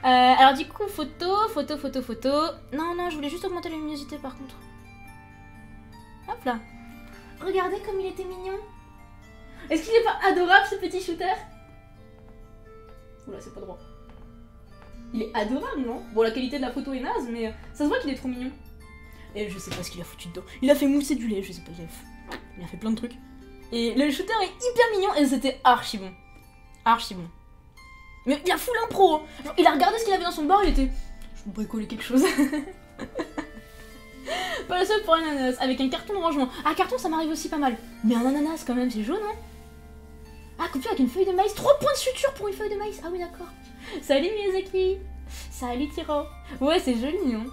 Alors du coup, photo. Non, non, je voulais juste augmenter la luminosité par contre. Hop là. Regardez comme il était mignon. Est-ce qu'il est pas adorable ce petit shooter? Oula, c'est pas droit. Il est adorable, non? Bon, la qualité de la photo est naze, mais ça se voit qu'il est trop mignon. Et je sais pas ce qu'il a foutu dedans. Il a fait mousser du lait, je sais pas, il a fait plein de trucs. Et le shooter est hyper mignon et c'était archi bon. Archi bon. Mais il a full impro, hein. Genre, il a regardé ce qu'il avait dans son bar, il était... Je vais bricoler quelque chose. Pas le seul pour un ananas, avec un carton de rangement. Ah, carton, ça m'arrive aussi pas mal. Mais un ananas quand même, c'est jaune, hein. Ah, coupure avec une feuille de maïs. 3 points de suture pour une feuille de maïs. Ah oui, d'accord. Salut Miyazaki. Salut Tiro. Ouais, c'est joli, hein.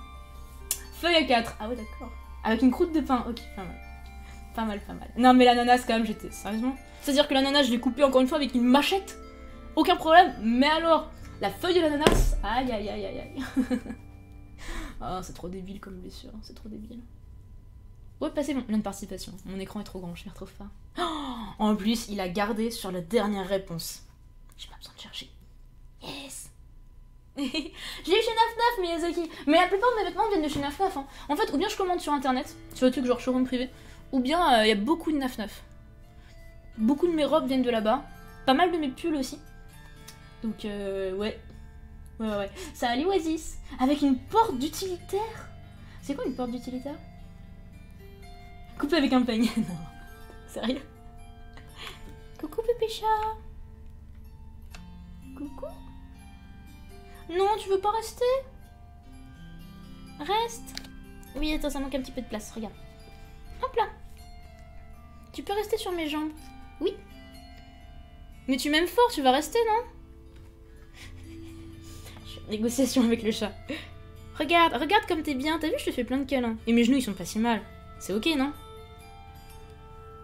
Feuille à 4. Ah ouais, d'accord. Avec une croûte de pain. Ok, pas mal. Pas mal, pas mal. Non, mais l'ananas, quand même, j'étais... Sérieusement? C'est-à-dire que l'ananas, je l'ai coupé encore une fois avec une machette. Aucun problème. Mais alors, la feuille de l'ananas... Aïe, aïe, aïe, aïe, aïe. Ah, c'est trop débile comme blessure. C'est trop débile. Ouais, passez mon lien de participation. Mon écran est trop grand, je m'y retrouve pas. Oh, en plus, il a gardé sur la dernière réponse. J'ai pas besoin de chercher. Yes. J'ai eu chez Naf Miyazaki. Mais la plupart de mes vêtements viennent de chez Naf. Hein. En fait, ou bien je commande sur internet, sur le truc genre showroom privé, ou bien il y a beaucoup de Naf. Beaucoup de mes robes viennent de là-bas. Pas mal de mes pulls aussi. Donc, ouais. Ouais. Ça a l'Oasis. Avec une porte d'utilitaire. C'est quoi une porte d'utilitaire? Coupé avec un peigne. Non. Sérieux? Coucou Pépécha. Coucou. Non, tu veux pas rester? Reste. Oui, attends, ça manque un petit peu de place, regarde. Hop là. Tu peux rester sur mes jambes. Oui. Mais tu m'aimes fort, tu vas rester, non? Je suis en négociation avec le chat. Regarde comme t'es bien, t'as vu, je te fais plein de câlins. Et mes genoux, ils sont pas si mal. C'est ok, non?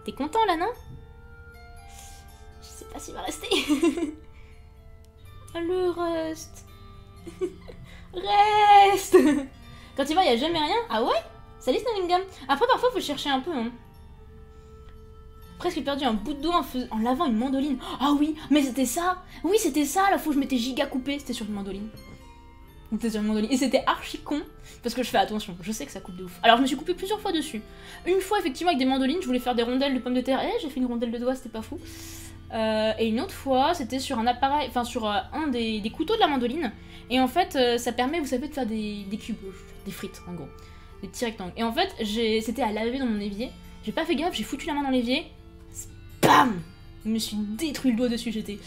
T'es content, là, non? Je sais pas s'il va rester. Le reste. Reste. Quand il va, il y a jamais rien. Ah ouais? Salut Snellingam. Après, parfois, faut chercher un peu, hein. Presque perdu un bout de doigt en lavant une mandoline. Ah oui, mais c'était ça. Oui, c'était ça, la fois où je m'étais giga coupé. C'était sur une mandoline. C'était sur une mandoline. Et c'était archi con, parce que je fais attention. Je sais que ça coupe de ouf. Alors, je me suis coupé plusieurs fois dessus. Une fois, effectivement, avec des mandolines, je voulais faire des rondelles de pommes de terre. Et j'ai fait une rondelle de doigt, c'était pas fou. Et une autre fois, c'était sur un appareil, enfin sur un des couteaux de la mandoline. Et en fait, ça permet, vous savez, de faire des cubes, des frites, en gros. Des petits rectangles. Et en fait, c'était à laver dans mon évier. J'ai pas fait gaffe, j'ai foutu la main dans l'évier. Bam! Je me suis détruit le doigt dessus, j'étais...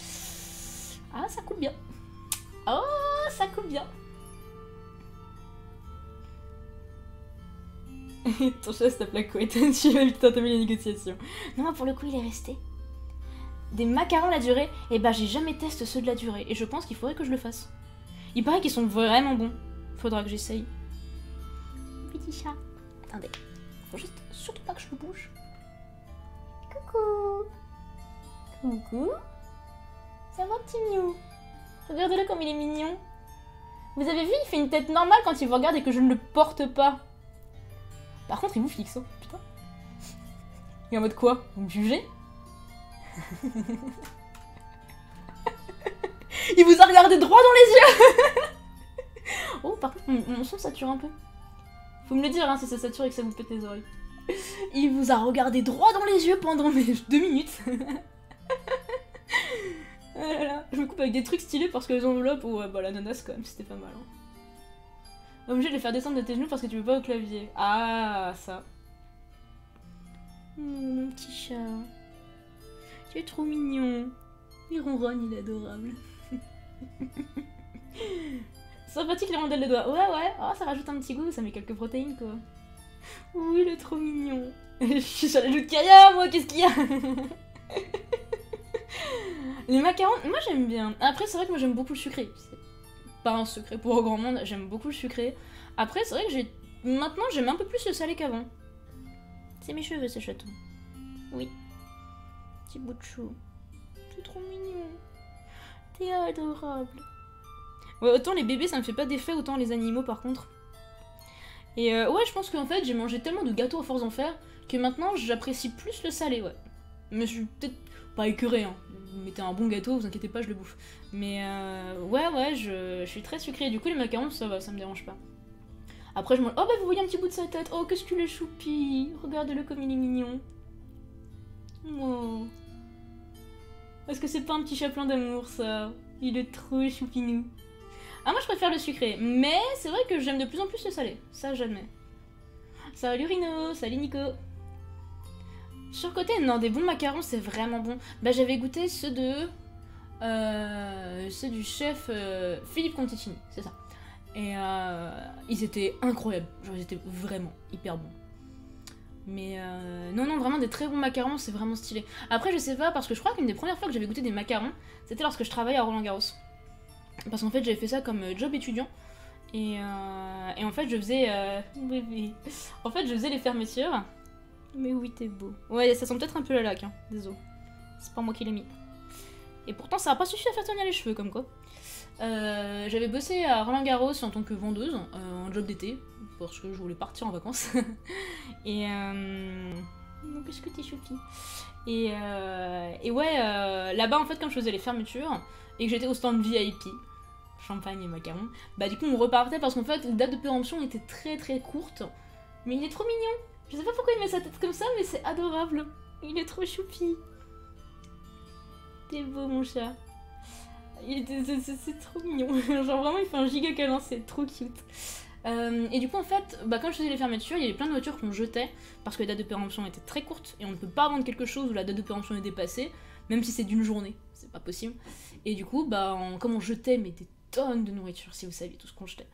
Ah, ça coupe bien. Oh, ça coupe bien. Ton chat se tape la couette, tu vas vite entamer les négociations. Non, pour le coup, il est resté. Des macarons la durée, et bah j'ai jamais testé ceux de la durée, et je pense qu'il faudrait que je le fasse. Il paraît qu'ils sont vraiment bons. Faudra que j'essaye. Petit chat. Attendez. Faut juste surtout pas que je le bouge. Coucou. Coucou. Ça va, petit miou? Regardez-le comme il est mignon. Vous avez vu, il fait une tête normale quand il vous regarde et que je ne le porte pas. Par contre, il vous fixe, hein. Putain. Et en mode quoi? Vous me jugez? Il vous a regardé droit dans les yeux. Oh, par contre, mon son sature un peu. Faut me le dire, hein, si ça sature et que ça vous pète les oreilles. Il vous a regardé droit dans les yeux pendant mes 2 minutes. Voilà. Je me coupe avec des trucs stylés parce que les enveloppes ou bah, l'ananas quand même, c'était pas mal. Hein. Obligé de les faire descendre de tes genoux parce que tu veux pas au clavier. Ah, ça. Mon petit chat. Tu es trop mignon. Il ronronne, il est adorable. Sympathique les rondelles de doigts. Ouais. Oh, ça rajoute un petit goût, ça met quelques protéines quoi. Oui, il est trop mignon. Je suis sur les joues de Kaya, moi, qu'est-ce qu'il y a? Les macarons, moi j'aime bien. Après, c'est vrai que moi j'aime beaucoup le sucré. C'est pas un secret pour grand monde, j'aime beaucoup le sucré. Après, c'est vrai que maintenant j'aime un peu plus le salé qu'avant. C'est mes cheveux, ce chaton. Oui. Petit bout de chou. T'es trop mignon. T'es adorable. Ouais, autant les bébés ça me fait pas d'effet, autant les animaux par contre. Et ouais, je pense qu'en fait j'ai mangé tellement de gâteaux à force d'en faire que maintenant j'apprécie plus le salé, ouais. Mais je suis peut-être pas écœurée, hein. Vous mettez un bon gâteau, vous inquiétez pas, je le bouffe. Mais ouais, je suis très sucrée. Du coup, les macarons, ça va, ça me dérange pas. Après, je mange. Oh, bah, vous voyez un petit bout de sa tête. Oh, qu'est-ce qu'il est choupi. Regardez-le comme il est mignon. Oh. Est-ce que c'est pas un petit chat plein d'amour, ça? Il est trop choupinou. Ah, moi, je préfère le sucré. Mais c'est vrai que j'aime de plus en plus le salé. Ça, j'admets. Salut Rino, salut Nico. Surcoté, non, des bons macarons, c'est vraiment bon. Bah, j'avais goûté ceux de... ceux du chef Philippe Conticini, c'est ça. Et ils étaient incroyables. Genre, ils étaient vraiment hyper bons. Mais non, vraiment des très bons macarons, c'est vraiment stylé. Après, je sais pas, parce que je crois qu'une des premières fois que j'avais goûté des macarons, c'était lorsque je travaillais à Roland-Garros. Parce qu'en fait, j'avais fait ça comme job étudiant. Et en fait, je faisais... En fait, je faisais les fermetures. Mais oui, t'es beau. Ouais, ça sent peut-être un peu la laque, hein. Désolé. C'est pas moi qui l'ai mis. Et pourtant, ça a pas suffi à faire tenir les cheveux, comme quoi. J'avais bossé à Roland-Garros en tant que vendeuse, en job d'été, parce que je voulais partir en vacances. Et qu'est-ce que t'es choupi. Et ouais, là-bas, en fait, comme je faisais les fermetures, et que j'étais au stand VIP, champagne et macarons, bah du coup, on repartait parce qu'en fait, la date de péremption était très très courte. Mais il est trop mignon. Je sais pas pourquoi il met sa tête comme ça, mais c'est adorable. Il est trop choupi. T'es beau, mon chat. C'est trop mignon. Genre vraiment, il fait un giga câlin, c'est trop cute. Et du coup, en fait, bah, quand je faisais les fermetures, il y avait plein de voitures qu'on jetait parce que les dates de péremption étaient très courtes et on ne peut pas vendre quelque chose où la date de péremption est dépassée, même si c'est d'une journée, c'est pas possible. Et du coup, bah, comme on jetait mais des tonnes de nourriture, si vous saviez tout ce qu'on jetait,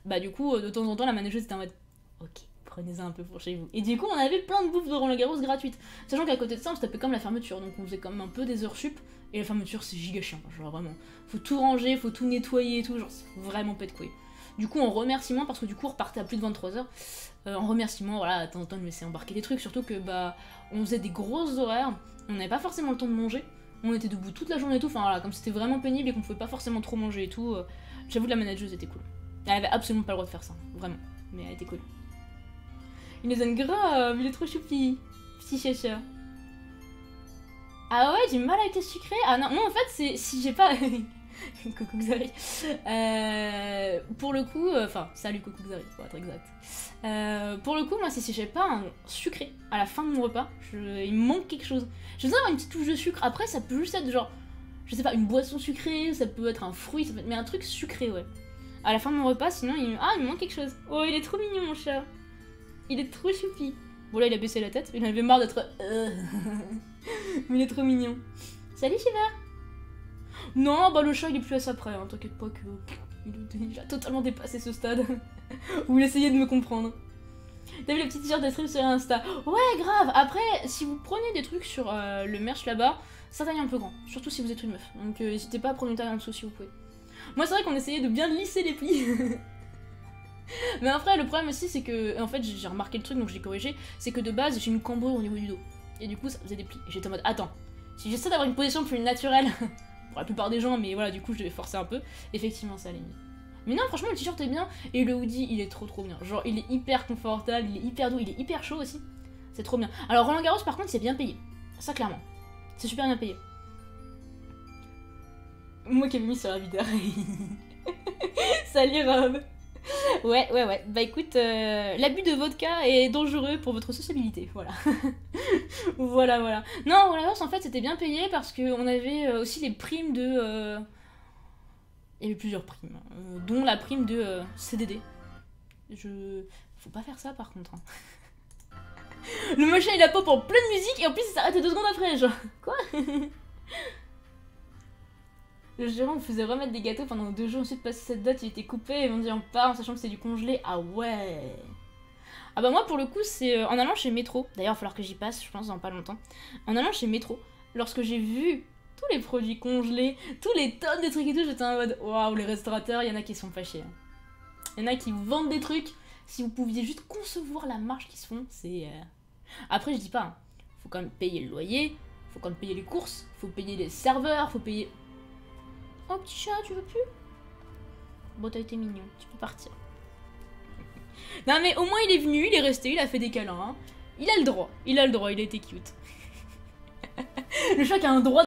bah, du coup, de temps en temps, la manageuse était en mode ok, prenez-en un peu pour chez vous. Et du coup, on avait plein de bouffes de Roland-Garros gratuites. Sachant qu'à côté de ça, on se tapait comme la fermeture, donc on faisait quand même un peu des heures sup. Et la fermeture, c'est giga chiant, genre vraiment. Faut tout ranger, faut tout nettoyer et tout, genre c'est vraiment pète couille. Du coup, en remerciement, parce que du coup, on repartait à plus de 23h, en remerciement, voilà, de temps en temps, je me laissais embarquer des trucs, surtout que, bah, on faisait des grosses horaires, on n'avait pas forcément le temps de manger, on était debout toute la journée et tout, enfin voilà, comme c'était vraiment pénible et qu'on pouvait pas forcément trop manger et tout, j'avoue que la manageuse était cool. Elle avait absolument pas le droit de faire ça, vraiment, mais elle était cool. Il nous donne grave, il est trop choupi, petit chacha. Ah ouais, du mal avec les sucrés. Ah non, moi en fait, c'est si j'ai pas... Coucou Xari. Pour le coup, enfin, salut Coucou Xari, pour être exact. Pour le coup, moi, si j'ai pas un sucré à la fin de mon repas, il me manque quelque chose. Je veux avoir une petite touche de sucre. Après, ça peut juste être genre, je sais pas, une boisson sucrée, ça peut être un fruit, ça peut être... mais un truc sucré, ouais. À la fin de mon repas, sinon, il me manque quelque chose. Oh, il est trop mignon, mon chat. Il est trop choupi. Bon, là, il a baissé la tête, il en avait marre d'être... Mais il est trop mignon. Salut Shiver. Non, bah le chat il est plus à ça près, hein. T'inquiète pas que il a totalement dépassé ce stade où il essayait de me comprendre. T'as vu les petits t-shirts de stream sur Insta? Ouais, grave. Après, si vous prenez des trucs sur le merch là-bas, ça taille un peu grand, surtout si vous êtes une meuf. Donc n'hésitez pas à prendre une taille en dessous si vous pouvez. Moi c'est vrai qu'on essayait de bien lisser les plis. Mais après le problème aussi c'est que, en fait j'ai remarqué le truc donc j'ai corrigé, c'est que de base j'ai une cambrure au niveau du dos. Et du coup ça faisait des plis. Et j'étais en mode attends, si j'essaie d'avoir une position plus naturelle pour la plupart des gens, mais voilà du coup je devais forcer un peu, effectivement ça allait mieux. Mais non franchement le t-shirt est bien et le hoodie il est trop bien. Genre il est hyper confortable, il est hyper doux, il est hyper chaud aussi. C'est trop bien. Alors Roland Garros par contre c'est bien payé. Ça clairement. C'est super bien payé. Moi qui avais mis sur la vidéo. Salut Rob. Ouais. Bah écoute, l'abus de vodka est dangereux pour votre sociabilité, voilà. voilà. Non, Roland Garros en fait c'était bien payé parce qu'on avait aussi les primes de... Il y avait plusieurs primes, dont la prime de CDD. Faut pas faire ça par contre. Hein. Le machin il a pop en pleine musique et en plus il s'arrête 2 secondes après, genre... Quoi? Le gérant me faisait remettre des gâteaux pendant 2 jours, ensuite passé cette date il était coupé et on dit on part en sachant que c'est du congelé. Ah ouais. Ah bah moi pour le coup c'est en allant chez Métro, d'ailleurs il va falloir que j'y passe je pense dans pas longtemps. En allant chez Métro, lorsque j'ai vu tous les produits congelés, tous les tonnes de trucs et tout, j'étais en mode waouh les restaurateurs, il y en a qui sont pas chiés. Il y en a qui vous vendent des trucs, si vous pouviez juste concevoir la marge qu'ils se font, c'est... Après je dis pas, hein. Faut quand même payer le loyer, faut quand même payer les courses, faut payer les serveurs, faut payer... Oh petit chat, tu veux plus? Bon t'as été mignon, tu peux partir. Non mais au moins il est venu, il est resté, il a fait des câlins. Hein. Il a le droit, il a été cute. Le chat qui a un droit